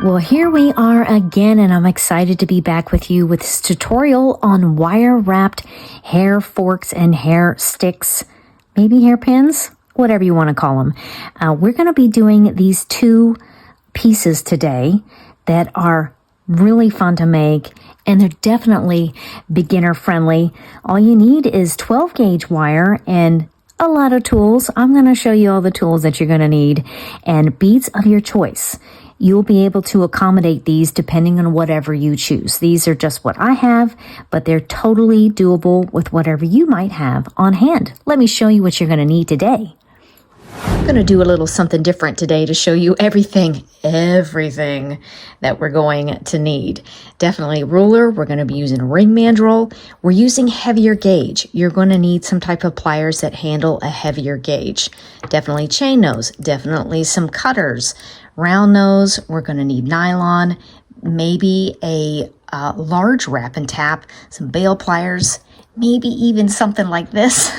Well, here we are again, and I'm excited to be back with you with this tutorial on wire-wrapped hair forks and hair sticks, maybe hairpins, whatever you want to call them. We're going to be doing these two pieces today that are really fun to make, and they're definitely beginner friendly. All you need is 12 gauge wire and a lot of tools. I'm going to show you all the tools that you're going to need and beads of your choice. You'll be able to accommodate these depending on whatever you choose. These are just what I have, but they're totally doable with whatever you might have on hand. Let me show you what you're going to need today. I'm going to do a little something different today to show you everything that we're going to need. Definitely ruler. We're going to be using ring mandrel. We're using heavier gauge. You're going to need some type of pliers that handle a heavier gauge. Definitely chain nose. Definitely some cutters. Round nose. We're going to need nylon. Maybe a large wrap and tap. Some bail pliers. Maybe even something like this.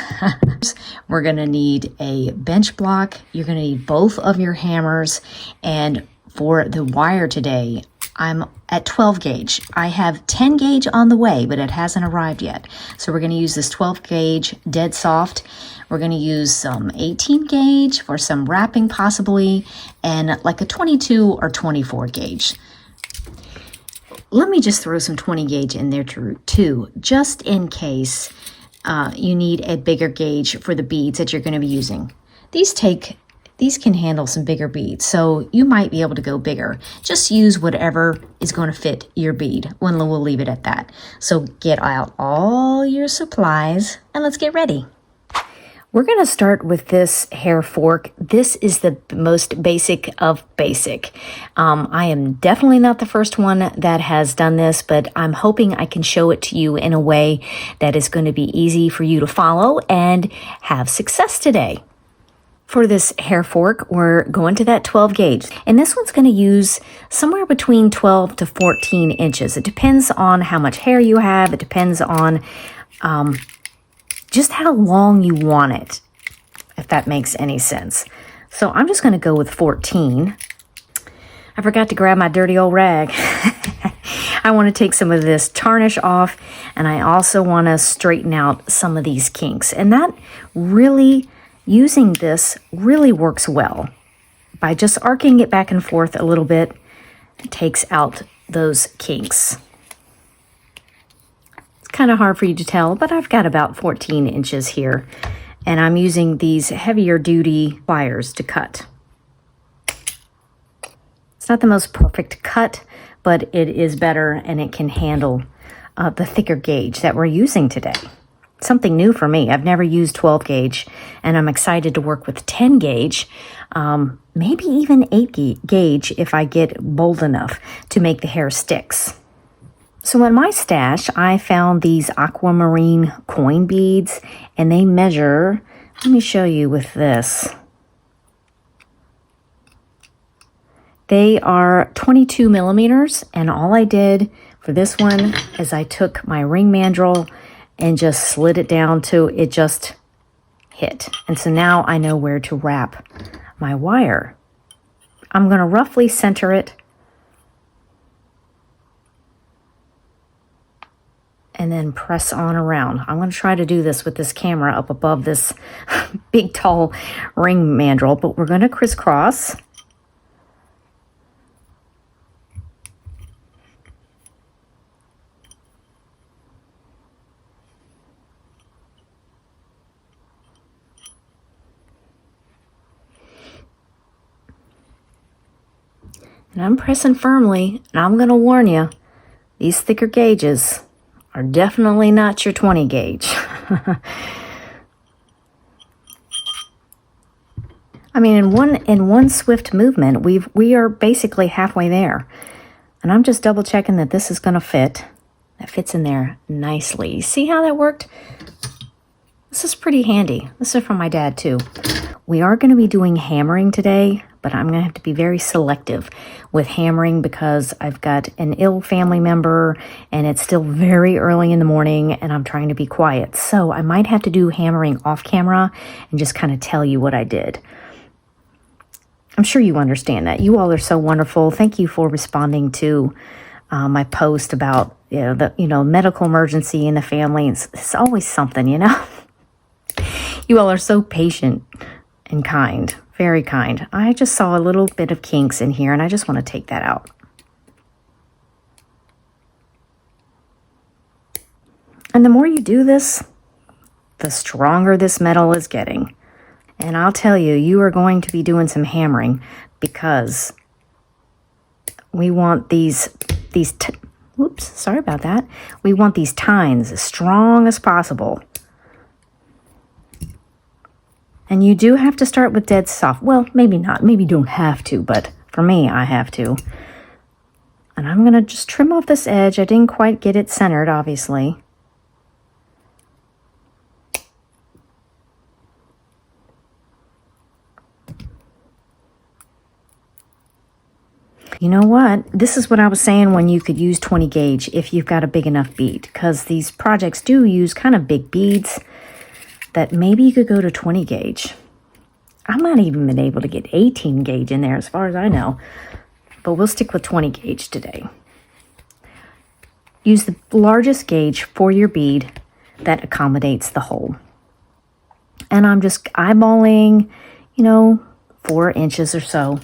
We're going to need a bench block. You're going to need both of your hammers. And for the wire today, I'm at 12 gauge. I have 10 gauge on the way, but it hasn't arrived yet. So we're going to use this 12 gauge dead soft. We're going to use some 18 gauge for some wrapping possibly, and like a 22 or 24 gauge. Let me just throw some 20 gauge in there too, just in case you need a bigger gauge for the beads that you're going to be using. These can handle some bigger beads, so you might be able to go bigger. Just use whatever is going to fit your bead. We'll leave it at that. So get out all your supplies and let's get ready. We're going to start with this hair fork. This is the most basic of basic. I am definitely not the first one that has done this, but I'm hoping I can show it to you in a way that is going to be easy for you to follow and have success today. For this hair fork, we're going to that 12 gauge, and this one's going to use somewhere between 12 to 14 inches. It depends on how much hair you have. It depends on just how long you want it, if that makes any sense. So I'm just going to go with 14. I forgot to grab my dirty old rag. I want to take some of this tarnish off, and I also want to straighten out some of these kinks. And that really, using this really works well. By just arcing it back and forth a little bit, it takes out those kinks. Kind of hard for you to tell, but I've got about 14 inches here, and I'm using these heavier duty pliers to cut. It's not the most perfect cut, but it is better, and it can handle the thicker gauge that we're using today. Something new for me. I've never used 12 gauge, and I'm excited to work with 10 gauge, maybe even 8 gauge if I get bold enough to make the hair sticks. So in my stash, I found these aquamarine coin beads, and they measure, let me show you with this. They are 22 millimeters, and all I did for this one is I took my ring mandrel and just slid it down to it just hit. And so now I know where to wrap my wire. I'm going to roughly center it and then press on around. I'm going to try to do this with this camera up above this big tall ring mandrel, but we're going to crisscross. And I'm pressing firmly, and I'm going to warn you, these thicker gauges are definitely not your 20 gauge. I mean, in one swift movement, we are basically halfway there. And I'm just double checking that this is going to fit. That fits in there nicely. See how that worked? This is pretty handy. This is from my dad too. We are going to be doing hammering today, but I'm going to have to be very selective with hammering because I've got an ill family member and it's still very early in the morning and I'm trying to be quiet. So I might have to do hammering off camera and just kind of tell you what I did. I'm sure you understand that. You all are so wonderful. Thank you for responding to my post about the medical emergency in the family. It's always something, you know. You all are so patient and kind, very kind. I just saw a little bit of kinks in here, and I just want to take that out. And the more you do this, the stronger this metal is getting. And I'll tell you, you are going to be doing some hammering because we want oops, sorry about that. We want these tines as strong as possible. And you do have to start with dead soft. Well, maybe not. Maybe you don't have to, but for me, I have to. And I'm going to just trim off this edge. I didn't quite get it centered, obviously. You know what? This is what I was saying when you could use 20 gauge if you've got a big enough bead, because these projects do use kind of big beads that maybe you could go to 20 gauge. I've not even been able to get 18 gauge in there as far as I know, but we'll stick with 20 gauge today. Use the largest gauge for your bead that accommodates the hole. And I'm just eyeballing, 4 inches or so.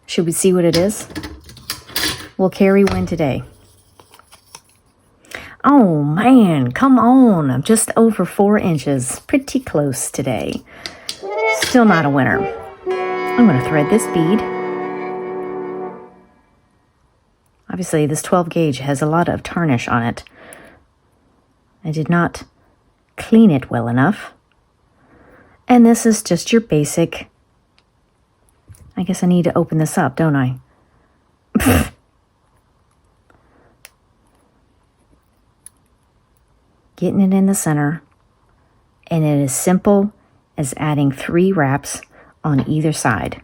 Should we see what it is? Will Carrie win today? Oh man, come on. I'm just over 4 inches. Pretty close today. Still not a winner. I'm going to thread this bead. Obviously, this 12 gauge has a lot of tarnish on it. I did not clean it well enough. And this is just your basic... I guess I need to open this up, don't I? Getting it in the center. And it is simple as adding 3 wraps on either side.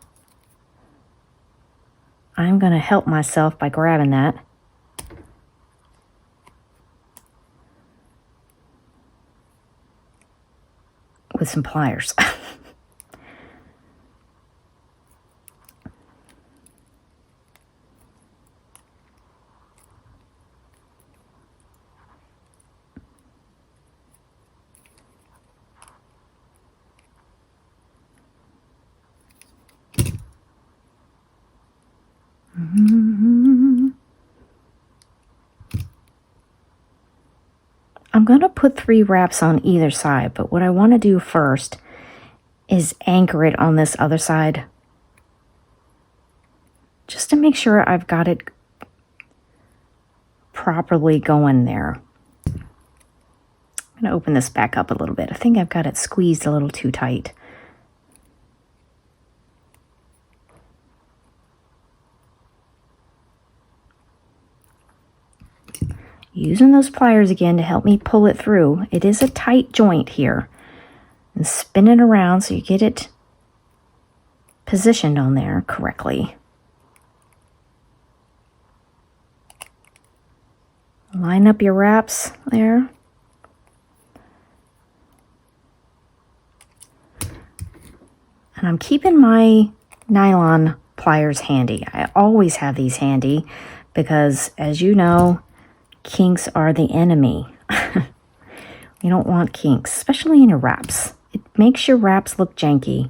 I'm going to help myself by grabbing that. With some pliers. I'm going to put 3 wraps on either side, but what I want to do first is anchor it on this other side. Just to make sure I've got it properly going there. I'm going to open this back up a little bit. I think I've got it squeezed a little too tight. Using those pliers again to help me pull it through. It is a tight joint here. And spin it around so you get it positioned on there correctly. Line up your wraps there. And I'm keeping my nylon pliers handy. I always have these handy because, as you know, kinks are the enemy. You don't want kinks, especially in your wraps. It makes your wraps look janky.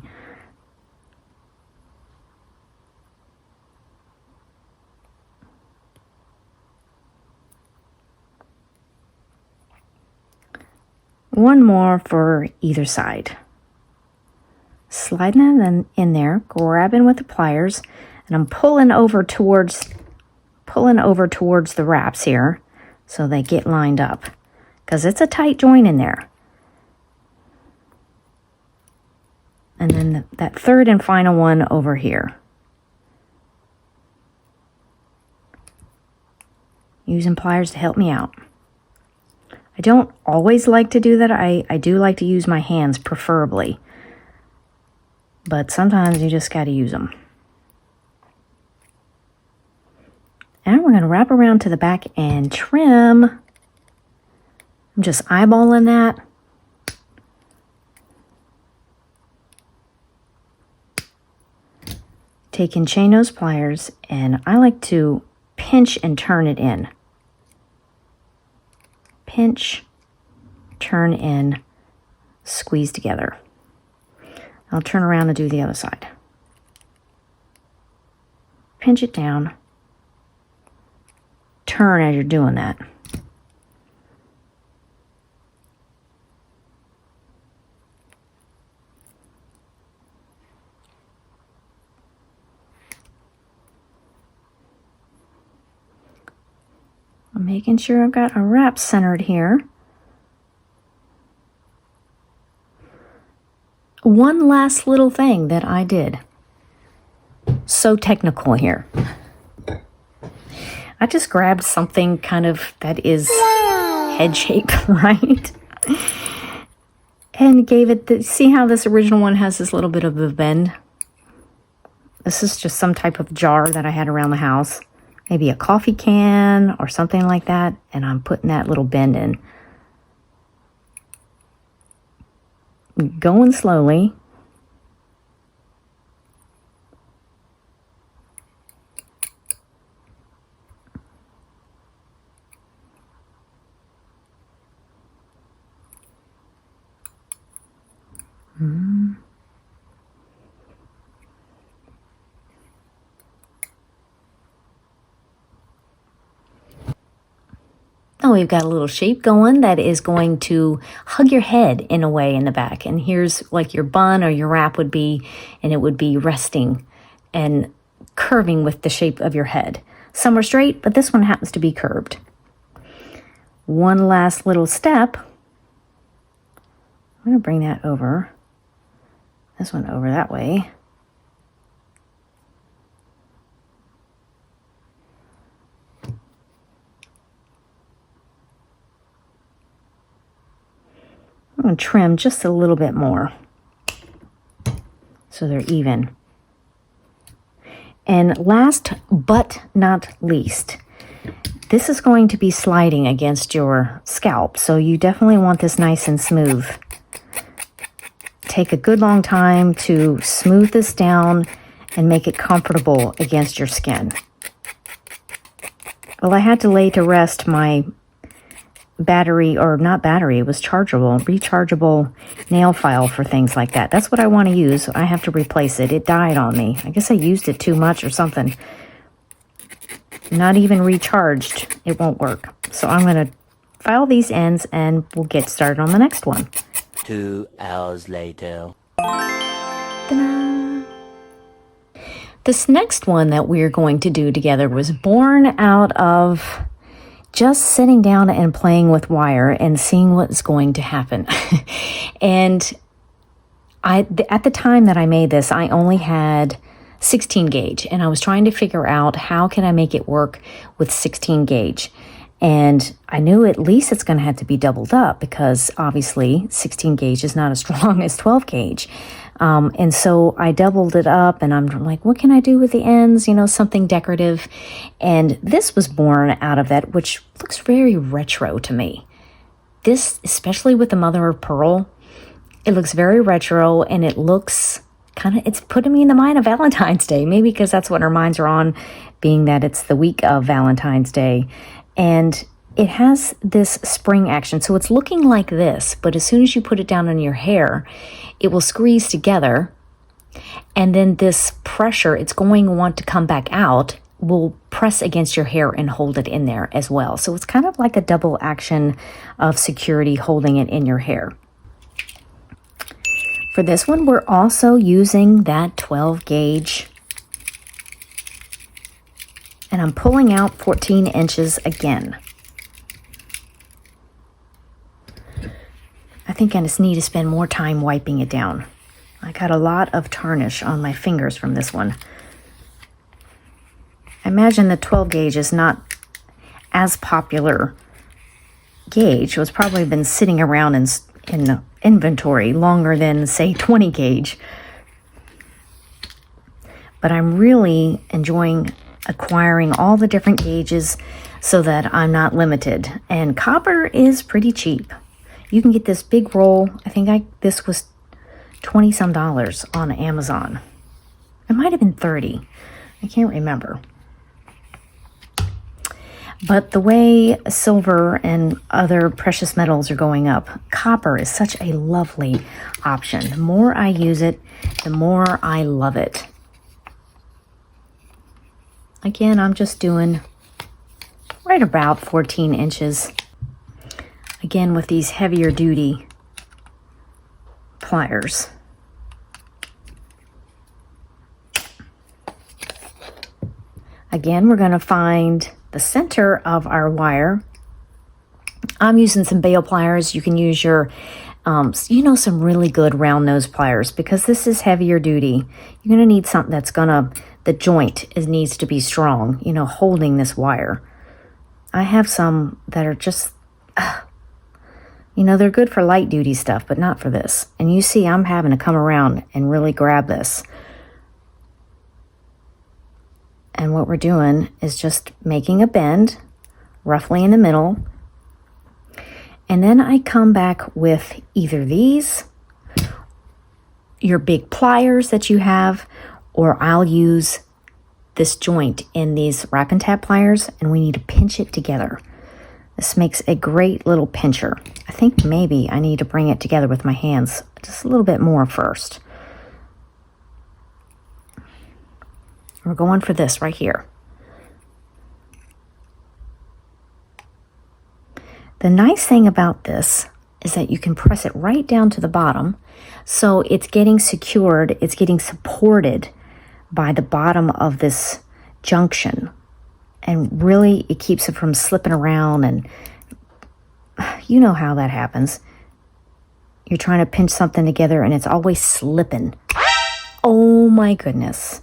One more for either side. Sliding it in there, grabbing with the pliers, and I'm pulling over towards the wraps here so they get lined up, because it's a tight joint in there. And then that third and final one over here. Using pliers to help me out. I don't always like to do that. I do like to use my hands preferably. But sometimes you just got to use them. And we're going to wrap around to the back and trim. I'm just eyeballing that. taking chain nose pliers, and I like to pinch and turn it in. Pinch, turn in, squeeze together. I'll turn around and do the other side. Pinch it down. Turn as you're doing that. I'm making sure I've got a wrap centered here. One last little thing that I did. So technical here. I just grabbed something kind of that is head shape, right? And gave it, see how this original one has this little bit of a bend? This is just some type of jar that I had around the house. Maybe a coffee can or something like that. And I'm putting that little bend in. Going slowly. Now we've got a little shape going that is going to hug your head in a way in the back. And here's like your bun or your wrap would be, and it would be resting and curving with the shape of your head. Some are straight, but this one happens to be curved. One last little step. I'm going to bring that over. This one over that way. I'm going to trim just a little bit more so they're even. And last but not least, this is going to be sliding against your scalp, so you definitely want this nice and smooth. Take a good long time to smooth this down and make it comfortable against your skin. Well, I had to lay to rest my battery, or not battery, it was rechargeable nail file for things like that. That's what I want to use. I have to replace it. It died on me. I guess I used it too much or something. Not even recharged. It won't work. So I'm going to file these ends and we'll get started on the next one. 2 hours later. Ta-da! This next one that we're going to do together was born out of just sitting down and playing with wire and seeing what's going to happen. And at the time that I made this, I only had 16 gauge, and I was trying to figure out how can I make it work with 16 gauge. And I knew at least it's going to have to be doubled up because obviously 16 gauge is not as strong as 12 gauge. And so I doubled it up and I'm like, what can I do with the ends? You know, something decorative. And this was born out of that, which looks very retro to me. This, especially with the mother of pearl, it looks very retro and it looks kind of, it's putting me in the mind of Valentine's Day. Maybe because that's what our minds are on, being that it's the week of Valentine's Day. And it has this spring action. So it's looking like this, but as soon as you put it down on your hair, it will squeeze together. And then this pressure, it's going to want to come back out, will press against your hair and hold it in there as well. So it's kind of like a double action of security holding it in your hair. For this one, we're also using that 12 gauge. And I'm pulling out 14 inches again. I think I just need to spend more time wiping it down. I got a lot of tarnish on my fingers from this one. I imagine the 12 gauge is not as popular gauge. It's probably been sitting around in inventory longer than, say, 20 gauge. But I'm really enjoying acquiring all the different gauges so that I'm not limited. And copper is pretty cheap. You can get this big roll. I think this was $20 some on Amazon. It might have been 30. I can't remember. But the way silver and other precious metals are going up, copper is such a lovely option. The more I use it, the more I love it. Again, I'm just doing right about 14 inches. Again, with these heavier duty pliers. Again, we're going to find the center of our wire. I'm using some bail pliers. You can use your, some really good round nose pliers, because this is heavier duty. You're going to need something that's the joint needs to be strong, holding this wire. I have some that are just, they're good for light duty stuff, but not for this. And you see, I'm having to come around and really grab this. And what we're doing is just making a bend roughly in the middle. And then I come back with either these, your big pliers that you have, or I'll use this joint in these wrap and tap pliers, and we need to pinch it together. This makes a great little pincher. I think maybe I need to bring it together with my hands just a little bit more first. We're going for this right here. The nice thing about this is that you can press it right down to the bottom. So it's getting secured, it's getting supported by the bottom of this junction. And really, it keeps it from slipping around, and you know how that happens. You're trying to pinch something together and it's always slipping. Oh my goodness.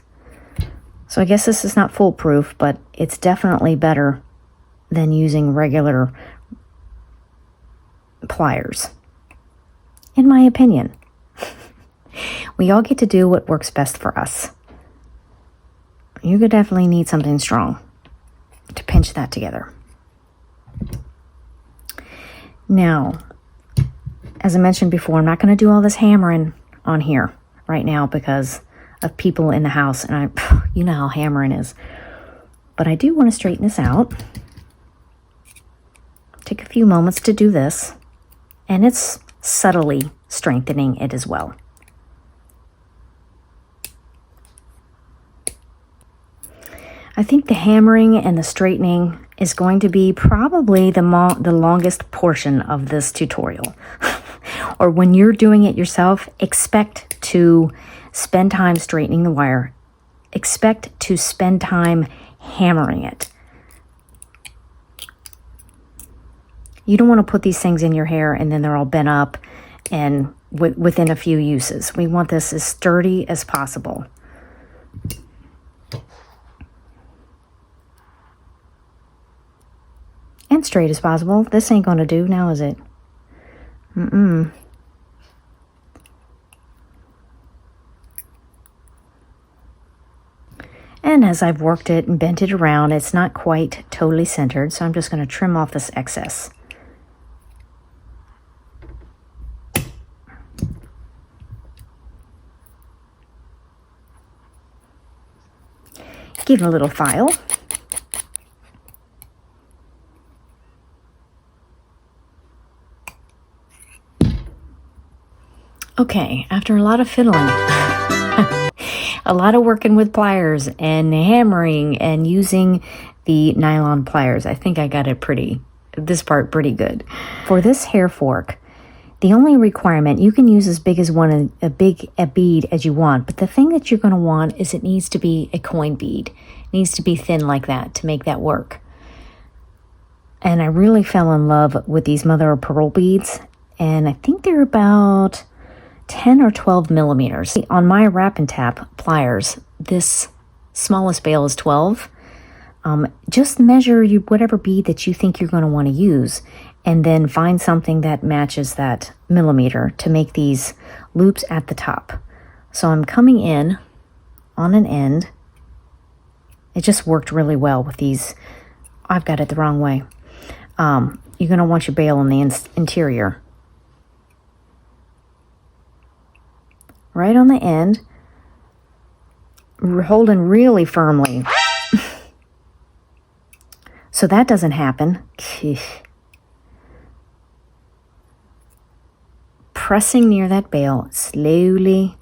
So I guess this is not foolproof, but it's definitely better than using regular pliers, in my opinion. We all get to do what works best for us. You could definitely need something strong to pinch that together. Now, as I mentioned before, I'm not going to do all this hammering on here right now because of people in the house, and you know how hammering is. But I do want to straighten this out. Take a few moments to do this, and it's subtly strengthening it as well. I think the hammering and the straightening is going to be probably the longest portion of this tutorial. Or when you're doing it yourself, expect to spend time straightening the wire. Expect to spend time hammering it. You don't want to put these things in your hair and then they're all bent up and within a few uses. We want this as sturdy as possible. And straight as possible. This ain't going to do now, is it? Mm-mm. And as I've worked it and bent it around, it's not quite totally centered, so I'm just going to trim off this excess. Give it a little file. Okay, after a lot of fiddling, a lot of working with pliers and hammering and using the nylon pliers, I think I got it this part pretty good. For this hair fork, the only requirement, you can use as big as a bead as you want, but the thing that you're going to want is it needs to be a coin bead. It needs to be thin like that to make that work. And I really fell in love with these mother of pearl beads, and I think they're about 10 or 12 millimeters. On my wrap and tap pliers, this smallest bail is 12. Just measure whatever bead that you think you're going to want to use, and then find something that matches that millimeter to make these loops at the top. So I'm coming in on an end. It just worked really well with these. I've got it the wrong way. You're going to want your bail in the interior. Right on the end, holding really firmly. So that doesn't happen. Pressing near that bail, slowly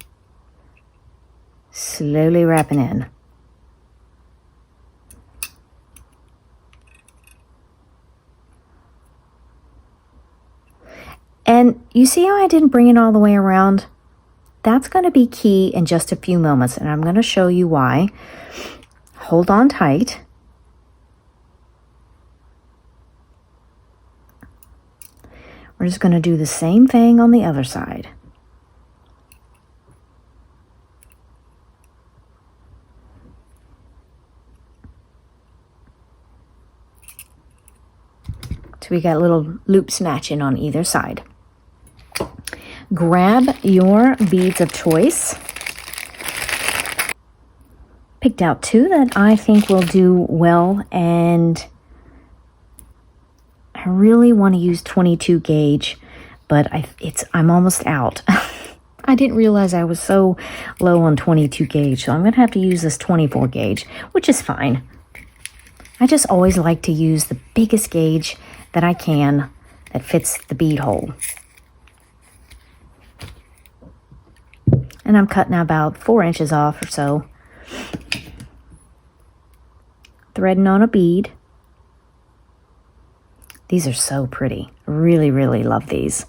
wrapping in. And you see how I didn't bring it all the way around? That's going to be key in just a few moments, and I'm going to show you why. Hold on tight. We're just going to do the same thing on the other side. So we got little loops matching on either side. Grab your beads of choice. Picked out two that I think will do well, and I really want to use 22 gauge, but I'm almost out. I didn't realize I was so low on 22 gauge, so I'm going to have to use this 24 gauge, which is fine. I just always like to use the biggest gauge that I can that fits the bead hole. And I'm cutting about 4 inches off or so. Threading on a bead. These are so pretty. Really, really love these.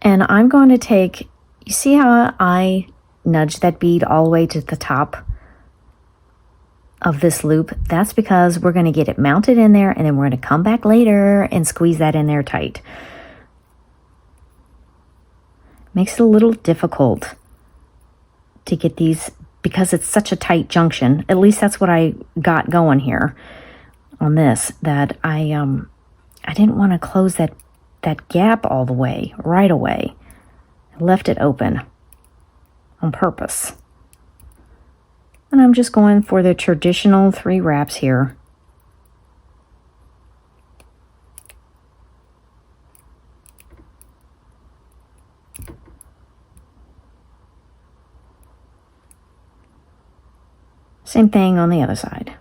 And I'm going to take, you see how I nudge that bead all the way to the top of this loop? That's because we're going to get it mounted in there, and then we're going to come back later and squeeze that in there tight. Makes it a little difficult to get these because it's such a tight junction. At least that's what I got going here on this, that I didn't want to close that gap all the way right away. I left it open on purpose. And I'm just going for the traditional 3 wraps here. Same thing on the other side.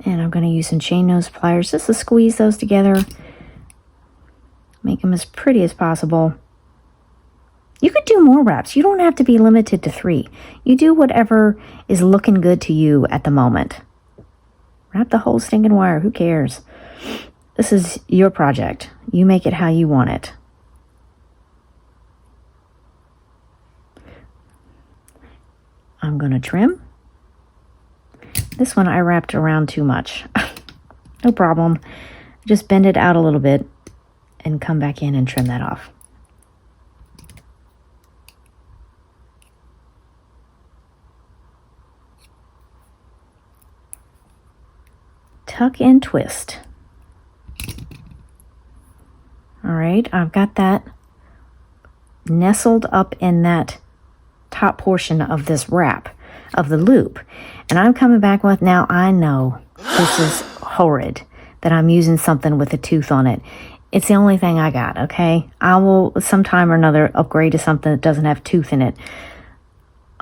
And I'm going to use some chain nose pliers just to squeeze those together. Make them as pretty as possible. You could do more wraps. You don't have to be limited to 3. You do whatever is looking good to you at the moment. Wrap the whole stinking wire. Who cares? This is your project. You make it how you want it. I'm going to trim. This one I wrapped around too much. No problem. Just bend it out a little bit and come back in and trim that off. Tuck and twist. All right, I've got that nestled up in that top portion of this wrap of the loop. And I'm coming back with, now I know this is horrid that I'm using something with a tooth on it. It's the only thing I got, okay? I will sometime or another upgrade to something that doesn't have tooth in it.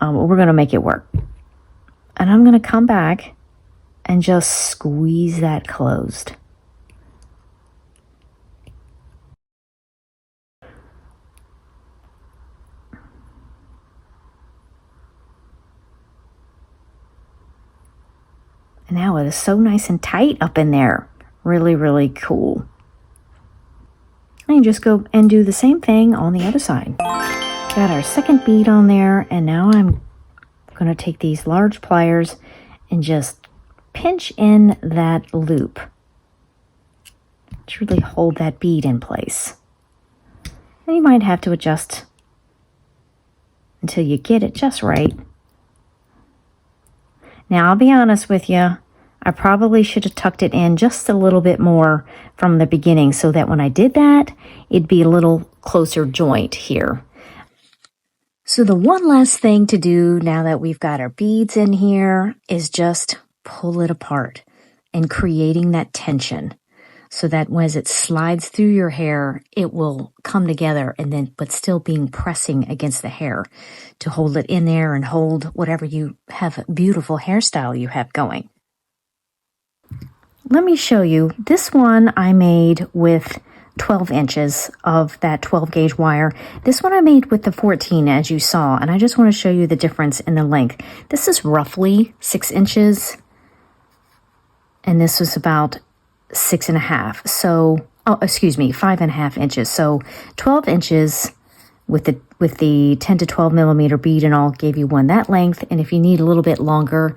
We're going to make it work. And I'm going to come back and just squeeze that closed. And now it is so nice and tight up in there. Really, really cool. And you just go and do the same thing on the other side. Got our second bead on there, and now I'm going to take these large pliers and just pinch in that loop to really hold that bead in place. And you might have to adjust until you get it just right. Now, I'll be honest with you, I probably should have tucked it in just a little bit more from the beginning so that when I did that, it'd be a little closer joint here. So the one last thing to do now that we've got our beads in here is just pull it apart and creating that tension so that as it slides through your hair, it will come together and then, but still being pressing against the hair to hold it in there and hold whatever you have, beautiful hairstyle you have going. Let me show you. This one I made with 12 inches of that 12 gauge wire. This one I made with the 14, as you saw, and I just want to show you the difference in the length. This is roughly 6 inches, and this was about 6.5. So, oh, excuse me, 5.5 inches. So 12 inches with the 10 to 12 millimeter bead and all gave you one that length. And if you need a little bit longer,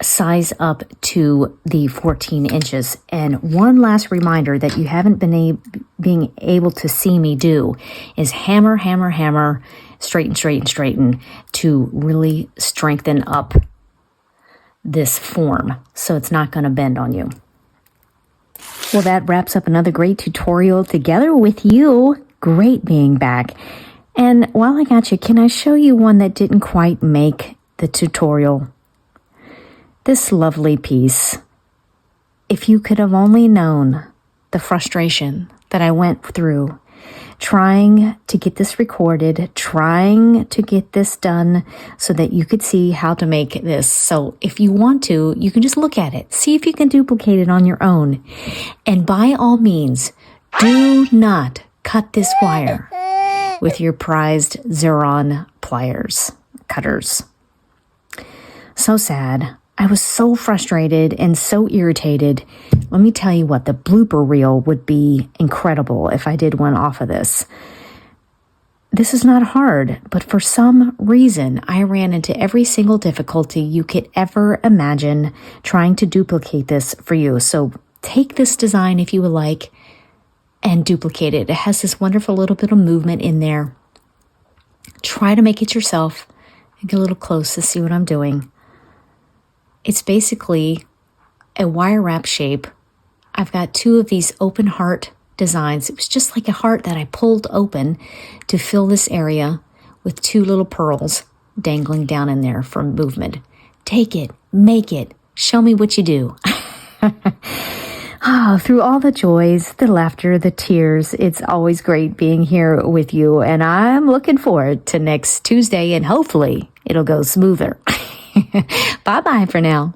size up to the 14 inches. And one last reminder that you haven't been being able to see me do is hammer, hammer, hammer, straighten, straighten, straighten to really strengthen up this form so it's not going to bend on you. Well, that wraps up another great tutorial together with you. Great being back. And while I got you, can I show you one that didn't quite make the tutorial? This lovely piece. If you could have only known the frustration that I went through trying to get this recorded, trying to get this done so that you could see how to make this. So if you want to, you can just look at it, see if you can duplicate it on your own. And by all means, do not cut this wire with your prized Xeron pliers, cutters. So sad. I was so frustrated and so irritated. Let me tell you what, the blooper reel would be incredible if I did one off of this. This is not hard, but for some reason, I ran into every single difficulty you could ever imagine trying to duplicate this for you. So take this design if you would like and duplicate it. It has this wonderful little bit of movement in there. Try to make it yourself. Get a little close to see what I'm doing. It's basically a wire wrap shape. I've got two of these open heart designs. It was just like a heart that I pulled open to fill this area with two little pearls dangling down in there for movement. Take it, make it, show me what you do. Through all the joys, the laughter, the tears, it's always great being here with you. And I'm looking forward to next Tuesday, and hopefully it'll go smoother. Bye-bye for now.